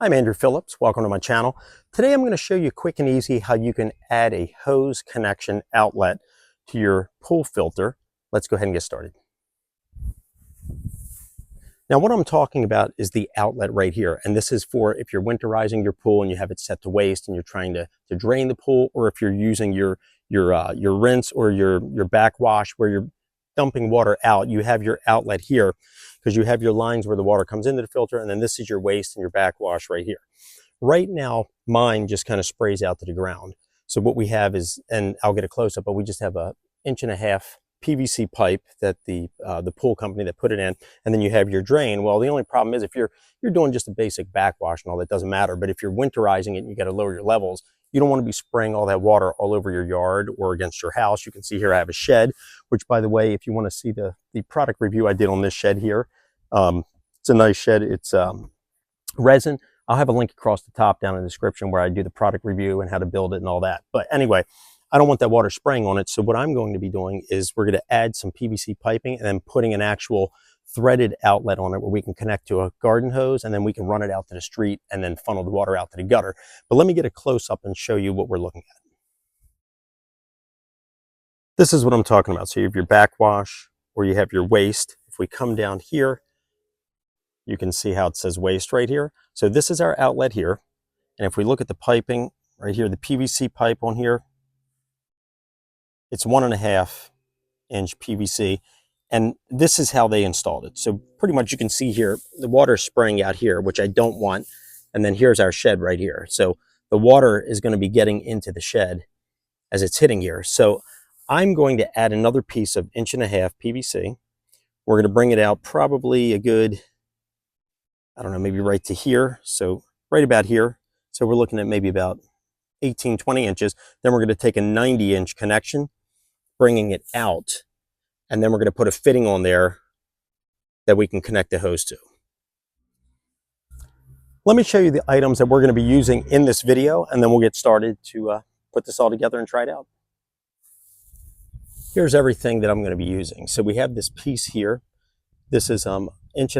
I'm Andrew Phillips. Welcome to my channel. Today I'm going to show you quick and easy how you can add a hose connection outlet to your pool filter. Let's go ahead and get started. Now what I'm talking about is the outlet right here, and this is for if you're winterizing your pool and you have it set to waste and you're trying to drain the pool, or if you're using your rinse or your backwash where you're dumping water out. You have your outlet here because you have your lines where the water comes into the filter, and then this is your waste and your backwash right here. Right now mine just kind of sprays out to the ground. So what we have is, and I'll get a close-up, but we just have a 1.5 inch PVC pipe that the pool company that put it in, and then you have your drain. Well, the only problem is if you're doing just a basic backwash and all that, doesn't matter. But if you're winterizing it and you got to lower your levels, you don't want to be spraying all that water all over your yard or against your house. You can see here I have a shed, which, by the way, if you want to see the product review I did on this shed here, it's a nice shed. It's resin. I'll have a link across the top down in the description where I do the product review and how to build it and all that. But anyway, I don't want that water spraying on it. So what I'm going to be doing is we're going to add some PVC piping and then putting an actual threaded outlet on it where we can connect to a garden hose, and then we can run it out to the street and then funnel the water out to the gutter. But let me get a close up and show you what we're looking at. This is what I'm talking about. So you have your backwash or you have your waste. If we come down here, you can see how it says waste right here. So this is our outlet here. And if we look at the piping right here, the PVC pipe on here, it's 1.5 inch PVC. And this is how they installed it. So pretty much you can see here, the water is spraying out here, which I don't want. And then here's our shed right here. So the water is going to be getting into the shed as it's hitting here. So I'm going to add another piece of 1.5 inch PVC. We're going to bring it out probably a good, I don't know, maybe right to here. So right about here. So we're looking at maybe about 18, 20 inches. Then we're going to take a 90 inch connection, bringing it out. And then we're going to put a fitting on there that we can connect the hose to. Let me show you the items that we're going to be using in this video, and then we'll get started to put this all together and try it out. Here's everything that I'm going to be using. So we have this piece here. This is 1.5 inch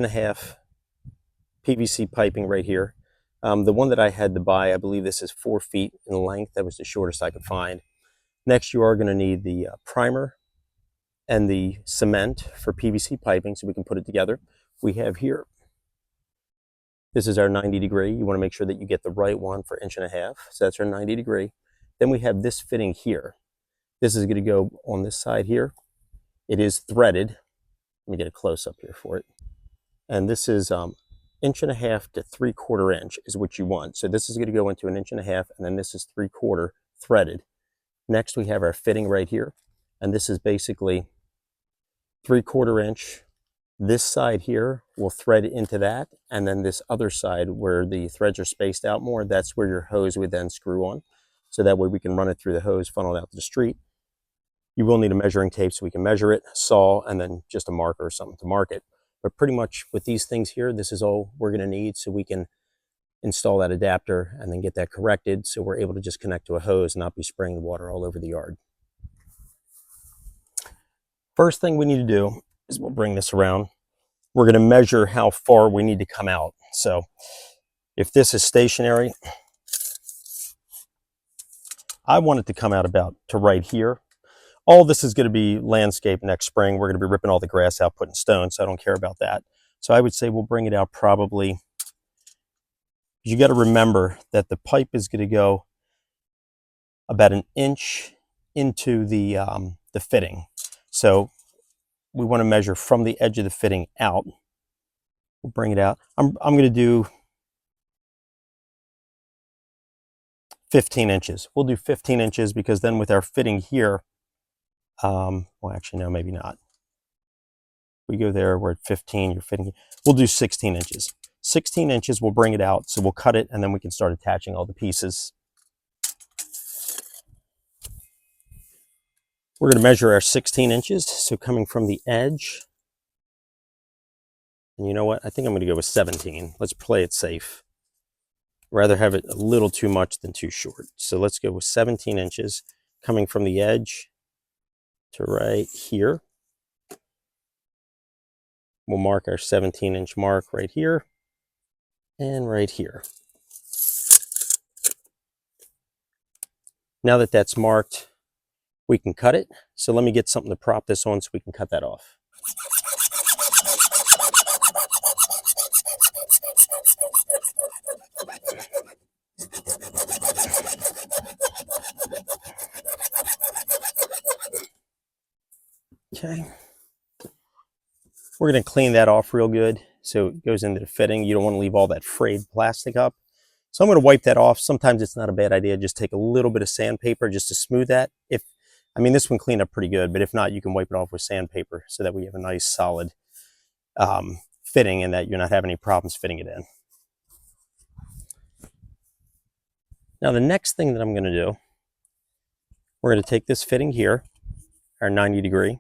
PVC piping right here. The one that I had to buy, I believe this is 4 feet in length. That was the shortest I could find. Next, you are going to need the primer and the cement for PVC piping so we can put it together. We have here, this is our 90 degree. You want to make sure that you get the right one for 1.5 inches. So that's our 90 degree. Then we have this fitting here. This is going to go on this side here. It is threaded. Let me get a close up here for it. And this is 1.5 inches to 3/4 inch is what you want. So this is going to go into 1.5 inches, and then this is 3/4 threaded. Next, we have our fitting right here. And this is basically 3/4 inch. This side here will thread into that. And then this other side where the threads are spaced out more, that's where your hose would then screw on. So that way we can run it through the hose, funnel it out to the street. You will need a measuring tape so we can measure it, saw, and then just a marker or something to mark it. But pretty much with these things here, this is all we're going to need so we can install that adapter and then get that corrected so we're able to just connect to a hose and not be spraying the water all over the yard. First thing we need to do is we'll bring this around. We're going to measure how far we need to come out. So if this is stationary, I want it to come out about to right here. All this is going to be landscape next spring. We're going to be ripping all the grass out, putting stones, so I don't care about that. So I would say we'll bring it out probably, you got to remember that the pipe is going to go about 1 inch into the fitting. So we want to measure from the edge of the fitting out. We'll bring it out. I'm going to do 15 inches. We'll do 15 inches because then with our fitting here, well, actually, no, maybe not. We go there, we're at 15, you're fitting. We'll do 16 inches. 16 inches, we'll bring it out. So we'll cut it and then we can start attaching all the pieces. We're going to measure our 16 inches. So coming from the edge, and you know what? I think I'm going to go with 17. Let's play it safe. Rather have it a little too much than too short. So let's go with 17 inches coming from the edge to right here. We'll mark our 17 inch mark right here and right here. Now that that's marked, we can cut it. So let me get something to prop this on so we can cut that off. Okay. We're going to clean that off real good so it goes into the fitting. You don't want to leave all that frayed plastic up. So I'm going to wipe that off. Sometimes it's not a bad idea. Just take a little bit of sandpaper just to smooth that. I mean, this one cleaned up pretty good, but if not, you can wipe it off with sandpaper so that we have a nice solid fitting and that you're not having any problems fitting it in. Now the next thing that I'm going to do, we're going to take this fitting here, our 90 degree.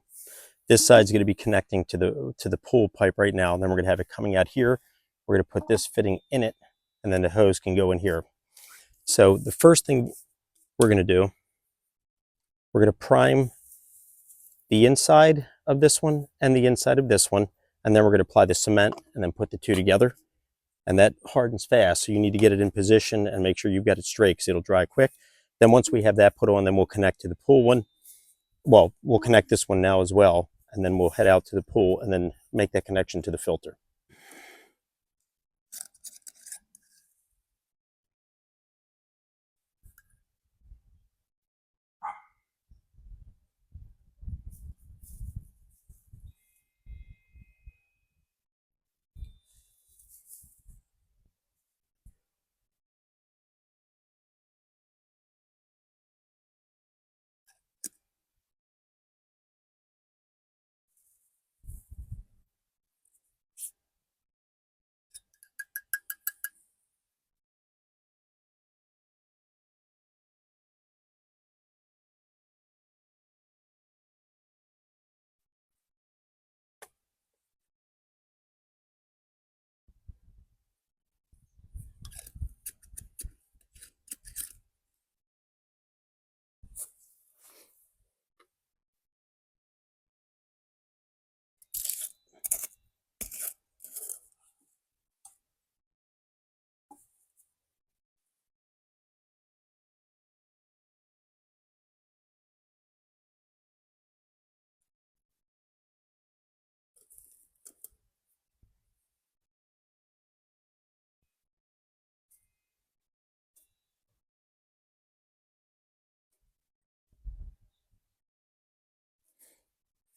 This side's going to be connecting to the pool pipe right now, and then we're going to have it coming out here. We're going to put this fitting in it, and then the hose can go in here. So the first thing we're going to do, we're going to prime the inside of this one and the inside of this one, and then we're going to apply the cement and then put the two together. And that hardens fast, so you need to get it in position and make sure you've got it straight because it'll dry quick. Then once we have that put on, then we'll connect to the pool one. Well, we'll connect this one now as well, and then we'll head out to the pool and then make that connection to the filter.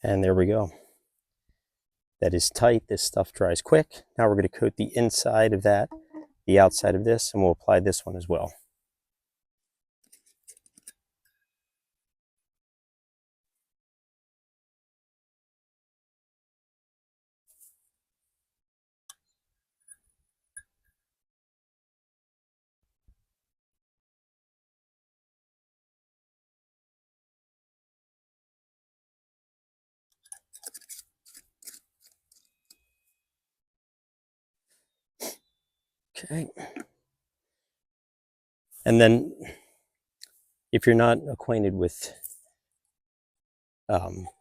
And there we go. That is tight. This stuff dries quick. Now we're going to coat the inside of that, the outside of this, and we'll apply this one as well. Okay. And then if you're not acquainted with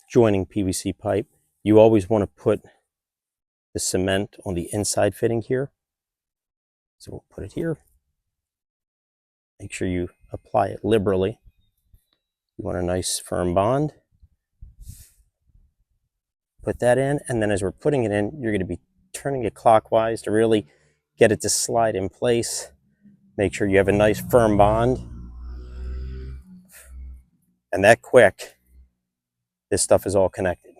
joining PVC pipe, you always want to put the cement on the inside fitting here. So we'll put it here. Make sure you apply it liberally. You want a nice firm bond. Put that in, and then as we're putting it in, you're going to be turning it clockwise to really get it to slide in place. Make sure you have a nice firm bond. And that quick, this stuff is all connected.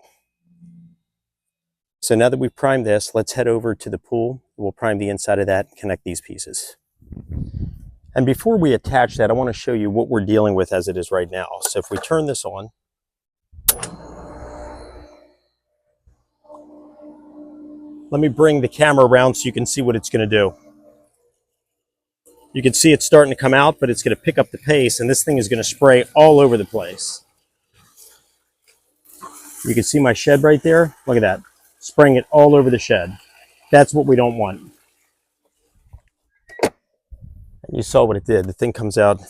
So now that we've primed this, let's head over to the pool. We'll prime the inside of that and connect these pieces. And before we attach that, I want to show you what we're dealing with as it is right now. So if we turn this on, let me bring the camera around so you can see what it's going to do. You can see it's starting to come out, but it's going to pick up the pace, and this thing is going to spray all over the place. You can see my shed right there. Look at that. Spraying it all over the shed. That's what we don't want. And you saw what it did. The thing comes out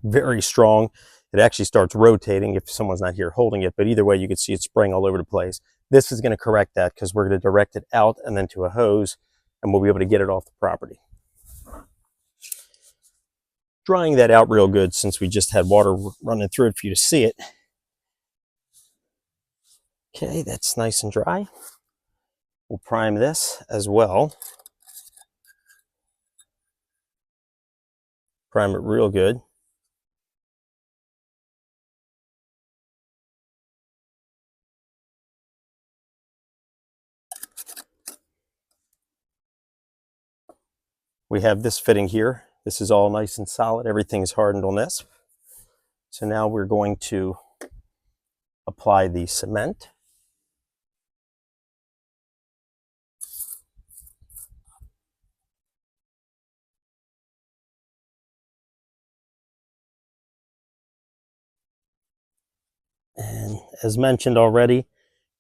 very strong. It actually starts rotating if someone's not here holding it, but either way, you can see it spraying all over the place. This is going to correct that because we're going to direct it out and then to a hose, and we'll be able to get it off the property. drying that out real good since we just had water running through it for you to see it. Okay, that's nice and dry. We'll prime this as well. Prime it real good. We have this fitting here. This is all nice and solid. Everything is hardened on this. So now we're going to apply the cement. And as mentioned already,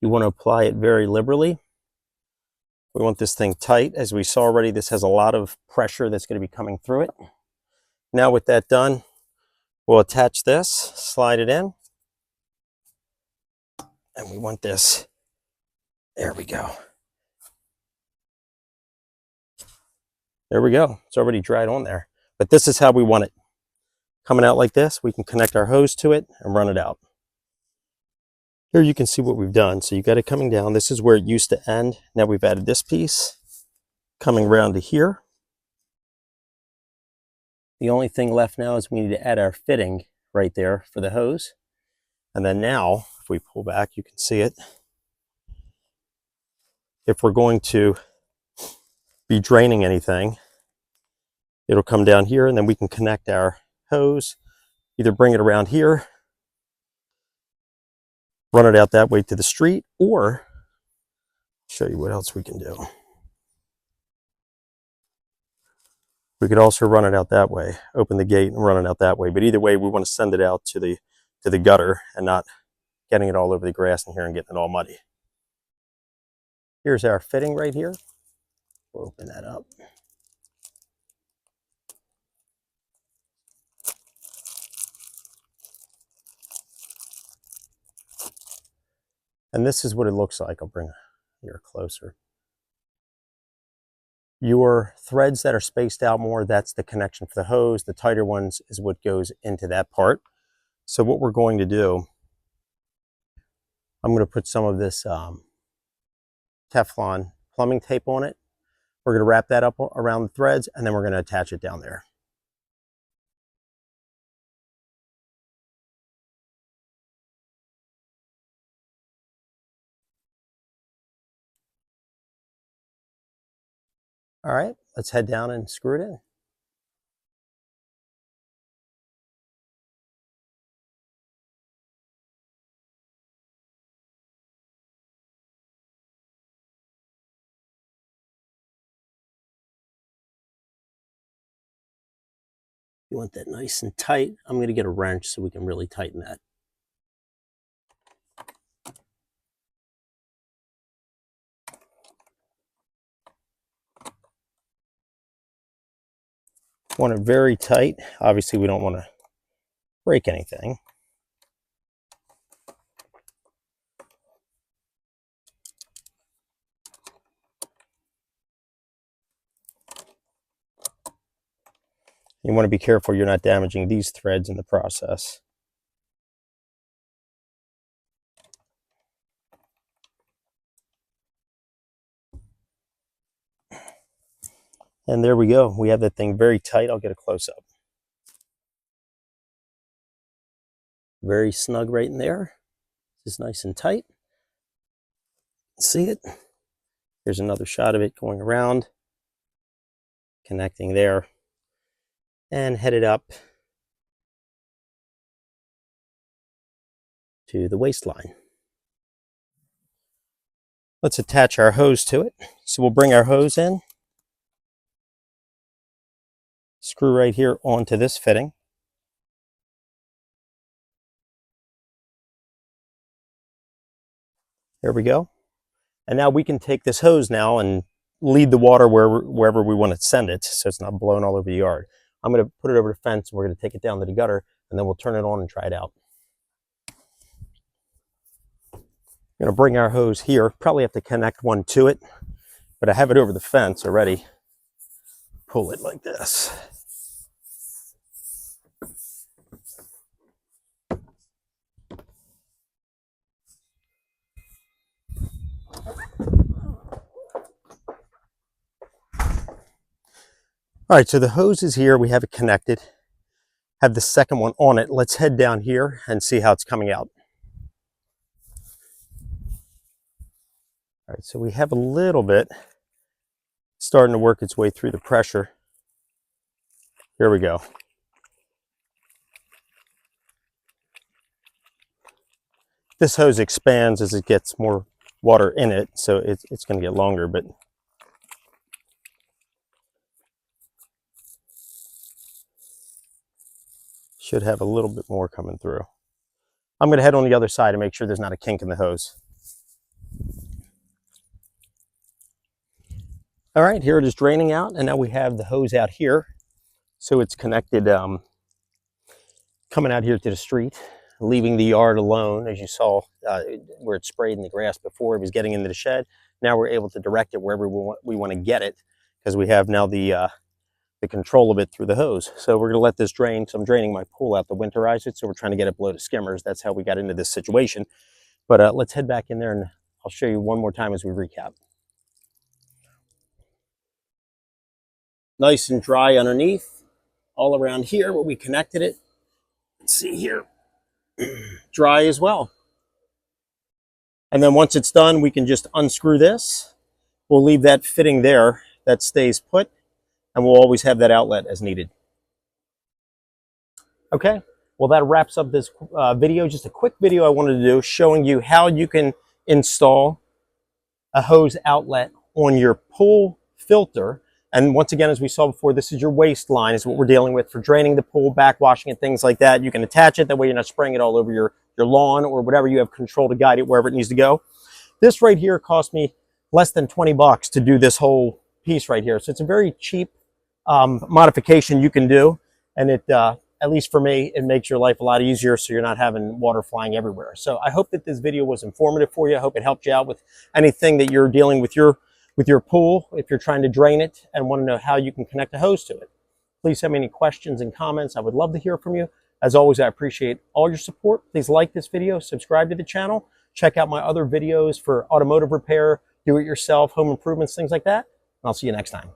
you want to apply it very liberally. We want this thing tight. As we saw already, this has a lot of pressure that's going to be coming through it. Now with that done, we'll attach this, slide it in, and we want this, there we go. There we go, it's already dried on there. But this is how we want it. Coming out like this, we can connect our hose to it and run it out. Here you can see what we've done. So you got it coming down. This is where it used to end. Now we've added this piece coming around to here. The only thing left now is we need to add our fitting right there for the hose. And then now, if we pull back, you can see it. If we're going to be draining anything, it'll come down here, and then we can connect our hose, either bring it around here, run it out that way to the street, or show you what else we can do. We could also run it out that way, open the gate and run it out that way. But either way, we want to send it out to the gutter and not getting it all over the grass in here and getting it all muddy. Here's our fitting right here. We'll open that up. And this is what it looks like. I'll bring it here closer. Your threads that are spaced out more, that's the connection for the hose. The tighter ones is what goes into that part. So what we're going to do, I'm going to put some of this Teflon plumbing tape on it. We're going to wrap that up around the threads, and then we're going to attach it down there. All right, let's head down and screw it in. You want that nice and tight. I'm going to get a wrench so we can really tighten that. Want it very tight. Obviously, we don't want to break anything. You want to be careful you're not damaging these threads in the process. And there we go. We have that thing very tight. I'll get a close-up. Very snug right in there. It's nice and tight. See it? Here's another shot of it going around, connecting there, and headed up to the waistline. Let's attach our hose to it. So we'll bring our hose in, screw right here onto this fitting. There we go. And now we can take this hose now and lead the water wherever we want to send it, so it's not blowing all over the yard. I'm going to put it over the fence, and we're going to take it down to the gutter, and then we'll turn it on and try it out. I'm going to bring our hose here. Probably have to connect one to it, but I have it over the fence already. Pull it like this. All right, so the hose is here. We have it connected. Have the second one on it. Let's head down here and see how it's coming out. All right, so we have a little bit starting to work its way through the pressure. Here we go. This hose expands as it gets more water in it, so it's going to get longer, but should have a little bit more coming through. I'm going to head on the other side and make sure there's not a kink in the hose. All right, here it is draining out, and now we have the hose out here. So it's connected, coming out here to the street, leaving the yard alone, as you saw where it sprayed in the grass before. It was getting into the shed. Now we're able to direct it wherever we want to get it, because we have now the control of it through the hose. So we're going to let this drain. So I'm draining my pool out to winterize it. So we're trying to get it below the skimmers. That's how we got into this situation. But let's head back in there and I'll show you one more time as we recap. Nice and dry underneath, all around here where we connected it. Let's see here, dry as well. And then once it's done, we can just unscrew this. We'll leave that fitting there. That stays put, and we'll always have that outlet as needed. Okay, well that wraps up this video. Just a quick video I wanted to do showing you how you can install a hose outlet on your pool filter. And once again, as we saw before, this is your waste line, is what we're dealing with for draining the pool, backwashing it, things like that. You can attach it, that way you're not spraying it all over your lawn or whatever. You have control to guide it wherever it needs to go. This right here cost me less than 20 bucks to do this whole piece right here. So it's a very cheap modification you can do. And it, at least for me, it makes your life a lot easier so you're not having water flying everywhere. So I hope that this video was informative for you. I hope it helped you out with anything that you're dealing with your pool, if you're trying to drain it and want to know how you can connect a hose to it. Please send me any questions and comments. I would love to hear from you. As always, I appreciate all your support. Please like this video, subscribe to the channel, check out my other videos for automotive repair, do-it-yourself, home improvements, things like that. And I'll see you next time.